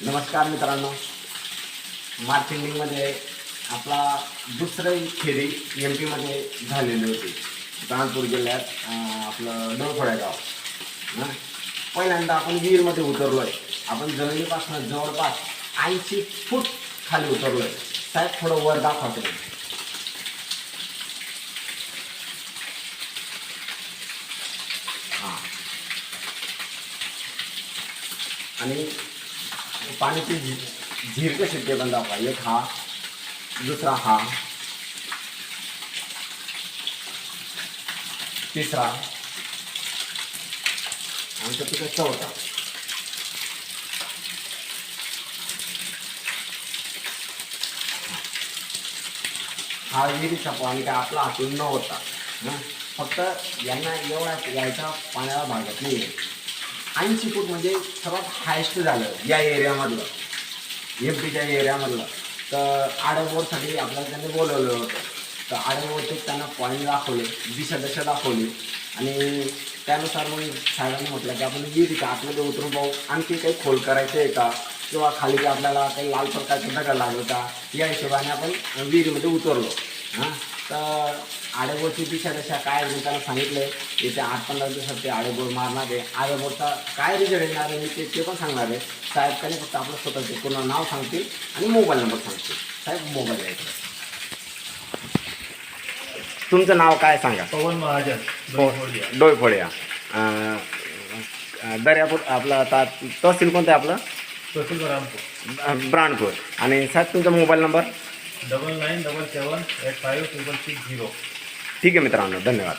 नमस्कार मित्रांनो, मार्केटिंगमध्ये आपला दुसरी फेरी एम पीमध्ये झालेली होती. कानपूर जिल्ह्यात आपलं डोळफोड्या गाव. पहिल्यांदा आपण विहीरमध्ये उतरलो आहे. आपण जमिनीपासून जवळपास 80 फूट खाली उतरलो आहे. साहेब थोडं वर दाखवतो. हां, आणि पाण्याची झीर कशी ते पण दाखवा. एक हा, दुसरा हा, तिसरा आणि तो तिकडे चौथा. हा विहिरीचा पाणी काय आपला हातून न होता ना, फक्त यांना एवढा यायचा पाण्याला भागत नाही. 80 फूट म्हणजे सर्वात हायस्ट झालं या एरियामधलं, एम पीच्या एरियामधलं. तर आडमोडसाठी आपल्याला त्यांनी बोलवलं होतं. तर आडमोडचे त्यांना पॉईंट दाखवले, दिशा दाखवली आणि त्यानुसार मग साहेबांनी म्हटलं की आपण विहिरीच्या आतमध्ये उतरून पाहू, आणखी काही खोल करायचं आहे का, किंवा खाली की आपल्याला काही लाल प्रकारचं दगड लागलं का, या हिशोबाने आपण विहिरीमध्ये उतरलो. हां, तर आडेबोरची दिशा काय मी त्याला सांगितलं आहे. येत्या 8-15 दिवसात ते आडेबोर मारणार आहे. आडेबोरचा काय रिझल्ट येणार आहे मी ते पण सांगणार आहे. साहेब त्याने फक्त आपलं स्वतःचे पूर्ण नाव सांगतील आणि मोबाईल नंबर सांगतील. साहेब मोबाईल द्यायचा. तुमचं नाव काय सांगा? पवन महाजन, डोळफोड्या, दर्यापूर. आपलं आता तहसील कोणतं आहे आपलं? तहसील ब्राणपूर. आणि साहेब तुमचा मोबाईल नंबर? 9977856660. ठीक आहे मित्रांनो, धन्यवाद.